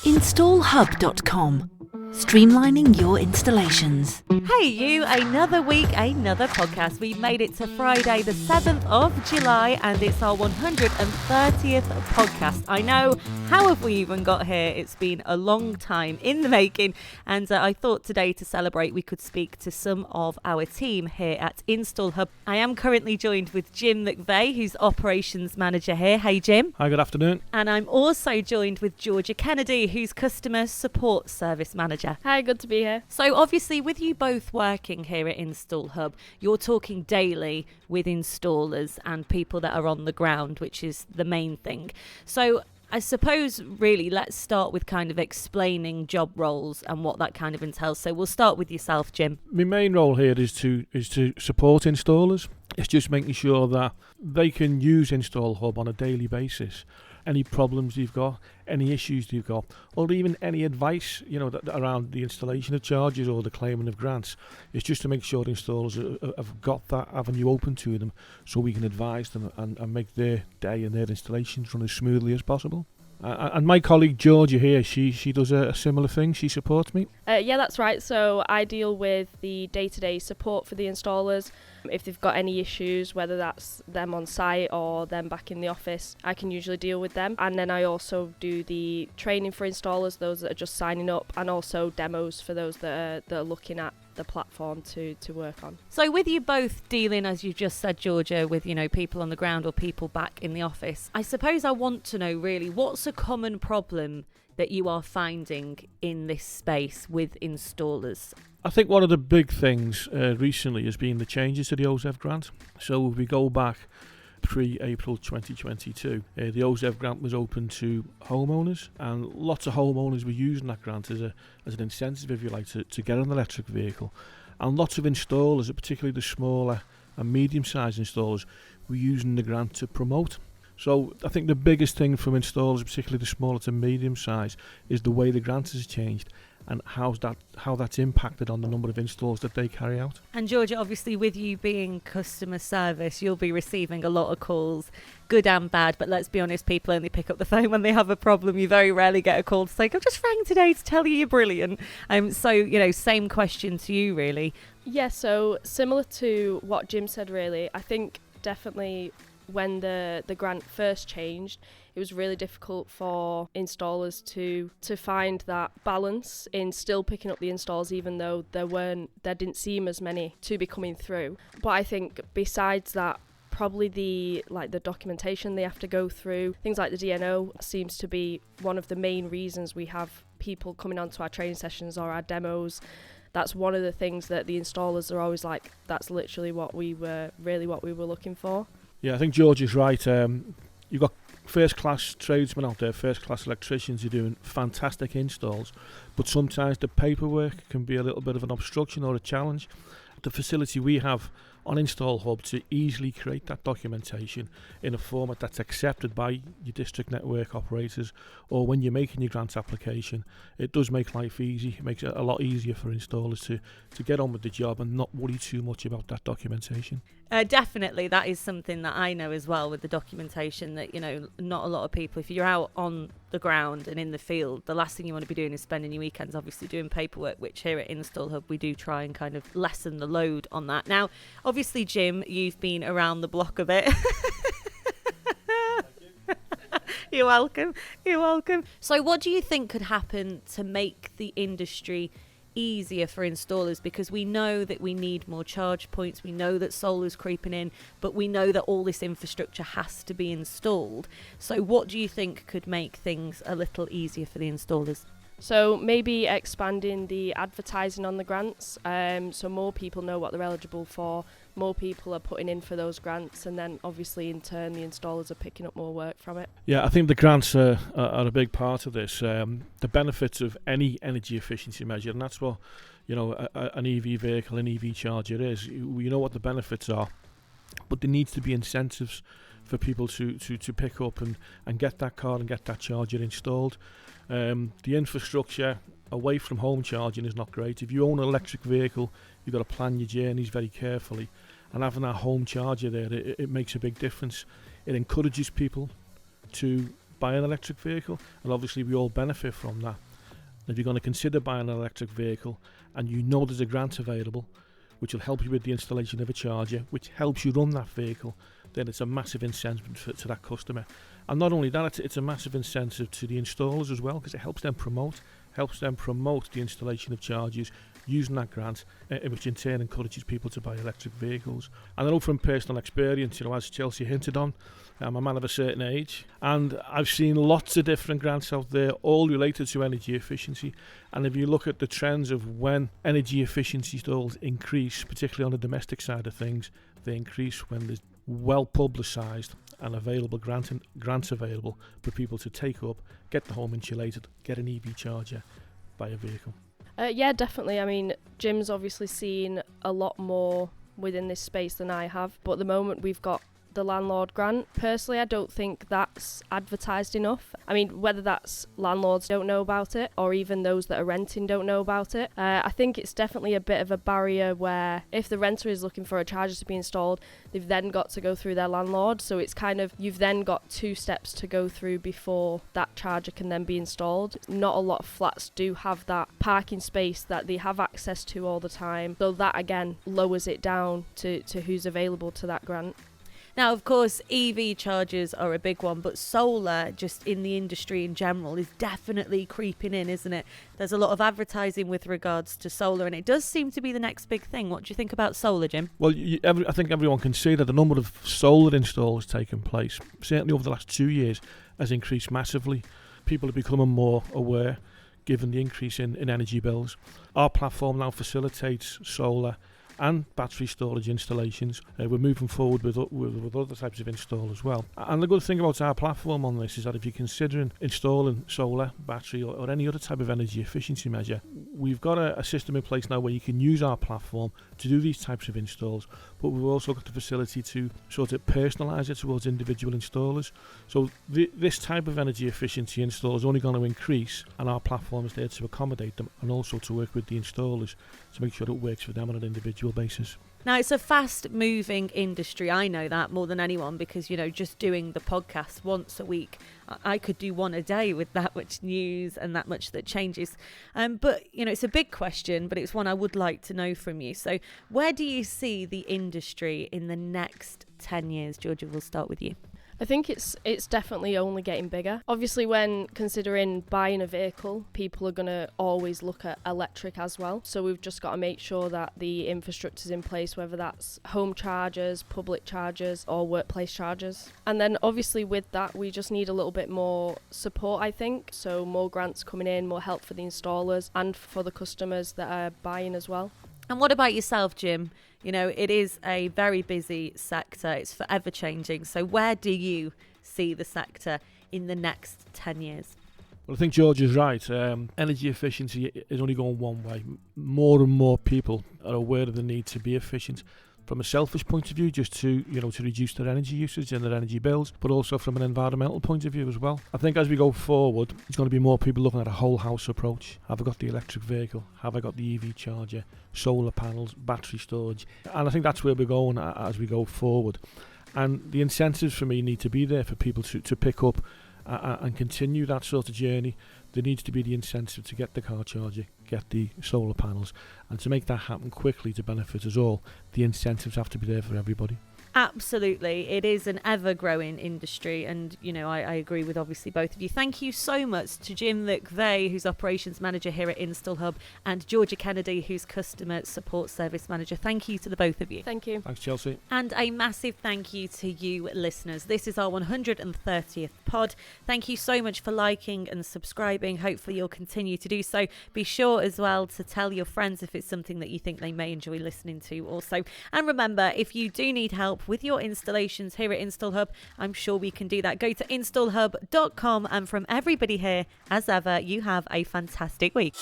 installHUB.com. Streamlining your installations. Hey you, another week, another podcast. We've made it to Friday the 7th of July and it's our 130th podcast. I know, how have we even got here? It's been a long time in the making, and I thought today to celebrate we could speak to some of our team here at installHUB. I am currently joined with Jim Mcvey, who's operations manager here. Hey Jim. Hi, good afternoon. And I'm also joined with Georgia Kennedy, who's customer support service manager. Hi, good to be here. So obviously with you both working here at installHUB, you're talking daily with installers and people that are on the ground, which is the main thing. So I suppose really let's start with kind of explaining job roles and what that kind of entails. So we'll start with yourself, Jim. My main role here is to support installers. It's just making sure that they can use installHUB on a daily basis. Any problems you've got, any issues you've got, or even any advice, around the installation of charges or the claiming of grants. It's just to make sure the installers have got that avenue open to them so we can advise them and make their day and their installations run as smoothly as possible. And my colleague Georgia here, she does a similar thing. She supports me. Yeah, that's right. So I deal with the day-to-day support for the installers. If they've got any issues, whether that's them on site or them back in the office, I can usually deal with them. And then I also do the training for installers, those that are just signing up, and also demos for those that are looking at the platform to work on. So with you both dealing, as you just said, Georgia, with people on the ground or people back in the office, I suppose I want to know really what's a common problem that you are finding in this space with installers? I think one of the big things recently has been the changes to the OZEV grant. So if we go back pre-April 2022, the OZEV grant was open to homeowners, and lots of homeowners were using that grant as an incentive, if you like, to get an electric vehicle. And lots of installers, particularly the smaller and medium-sized installers, were using the grant to promote. So I think the biggest thing from installers, particularly the smaller to medium size, is the way the grant has changed and how that's impacted on the number of installs that they carry out. And Georgia, obviously with you being customer service, you'll be receiving a lot of calls, good and bad, but let's be honest, people only pick up the phone when they have a problem. You very rarely get a call to say, I've just rang today to tell you you're brilliant. So, same question to you really. Yeah, so similar to what Jim said really, I think definitely when the grant first changed, it was really difficult for installers to find that balance in still picking up the installs, even though there didn't seem as many to be coming through. But I think besides that, probably the documentation they have to go through, things like the DNO seems to be one of the main reasons we have people coming onto our training sessions or our demos. That's one of the things that the installers are always like, that's literally what we were looking for. Yeah, I think George is right. You've got first-class tradesmen out there, first-class electricians who are doing fantastic installs, but sometimes the paperwork can be a little bit of an obstruction or a challenge. The facility we have on installHUB to easily create that documentation in a format that's accepted by your district network operators, or when you're making your grant application, it does make life easy. It makes it a lot easier for installers to get on with the job and not worry too much about that documentation. Definitely, that is something that I know as well with the documentation, that not a lot of people, if you're out on the ground and in the field, the last thing you want to be doing is spending your weekends obviously doing paperwork, which here at installHUB we do try and kind of lessen the load on that. Now obviously Jim, you've been around the block a bit. You're welcome. So what do you think could happen to make the industry easier for installers? Because we know that we need more charge points, we know that solar's creeping in, but we know that all this infrastructure has to be installed. So what do you think could make things a little easier for the installers? So maybe expanding the advertising on the grants, so more people know what they're eligible for, more people are putting in for those grants, and then obviously in turn the installers are picking up more work from it. Yeah, I think the grants are a big part of this. The benefits of any energy efficiency measure, and that's what an EV vehicle, an EV charger is. You know what the benefits are, but there needs to be incentives for people to pick up and get that car and get that charger installed. The infrastructure away from home charging is not great. If you own an electric vehicle, you've got to plan your journeys very carefully, and having that home charger there, it makes a big difference. It encourages people to buy an electric vehicle, and obviously we all benefit from that. If you're going to consider buying an electric vehicle and you know there's a grant available which will help you with the installation of a charger, which helps you run that vehicle, then it's a massive incentive to that customer. And not only that, it's a massive incentive to the installers as well, because it helps them promote the installation of chargers using that grant, which in turn encourages people to buy electric vehicles. And I know from personal experience, as Chelsea hinted on, I'm a man of a certain age, and I've seen lots of different grants out there, all related to energy efficiency. And if you look at the trends of when energy efficiency stalls increase, particularly on the domestic side of things, they increase when there's well publicised and available grants available for people to take up, get the home insulated, get an EV charger, buy a vehicle. Yeah, definitely. I mean, Jim's obviously seen a lot more within this space than I have, but at the moment we've got the landlord grant. Personally, I don't think that's advertised enough. I mean, whether that's landlords don't know about it or even those that are renting don't know about it. I think it's definitely a bit of a barrier where if the renter is looking for a charger to be installed, they've then got to go through their landlord. So it's kind of, you've then got 2 steps to go through before that charger can then be installed. Not a lot of flats do have that parking space that they have access to all the time. So that again lowers it down to who's available to that grant. Now, of course, EV chargers are a big one, but solar, just in the industry in general, is definitely creeping in, isn't it? There's a lot of advertising with regards to solar, and it does seem to be the next big thing. What do you think about solar, Jim? Well, I think everyone can see that the number of solar installs taking place, certainly over the last 2 years, has increased massively. People are becoming more aware, given the increase in energy bills. Our platform now facilitates solar and battery storage installations. We're moving forward with other types of install as well. And the good thing about our platform on this is that if you're considering installing solar, battery or any other type of energy efficiency measure, we've got a system in place now where you can use our platform to do these types of installs, but we've also got the facility to sort of personalise it towards individual installers. So this type of energy efficiency install is only going to increase, and our platform is there to accommodate them and also to work with the installers to make sure it works for them on an individual basis. Now, it's a fast-moving industry. I know that more than anyone because, just doing the podcast once a week, I could do one a day with that much news and that much that changes. But, it's a big question, but it's one I would like to know from you. So where do you see the industry in the next 10 years? Georgia, we'll start with you. I think it's definitely only getting bigger. Obviously, when considering buying a vehicle, people are going to always look at electric as well. So we've just got to make sure that the infrastructure's in place, whether that's home chargers, public chargers, or workplace chargers. And then obviously with that, we just need a little bit more support, I think. So more grants coming in, more help for the installers and for the customers that are buying as well. And what about yourself, Jim? It is a very busy sector. It's forever changing. So where do you see the sector in the next 10 years? Well, I think George is right. Energy efficiency is only going one way. More and more people are aware of the need to be efficient. From a selfish point of view, just to reduce their energy usage and their energy bills, but also from an environmental point of view as well. I think as we go forward, there's going to be more people looking at a whole house approach. Have I got the electric vehicle? Have I got the EV charger? Solar panels, battery storage? And I think that's where we're going as we go forward. And the incentives for me need to be there for people to pick up and continue that sort of journey. There needs to be the incentive to get the car charger, get the solar panels, and to make that happen quickly to benefit us all, the incentives have to be there for everybody. Absolutely. It is an ever-growing industry and, I agree with obviously both of you. Thank you so much to Jim Mcvey, who's Operations Manager here at installHUB, and Georgia Kennedy, who's Customer Support Service Manager. Thank you to the both of you. Thank you. Thanks, Chelsea. And a massive thank you to you listeners. This is our 130th pod. Thank you so much for liking and subscribing. Hopefully you'll continue to do so. Be sure as well to tell your friends if it's something that you think they may enjoy listening to also. And remember, if you do need help with your installations here at installHUB, I'm sure we can do that. Go to installhub.com, and from everybody here, as ever, you have a fantastic week.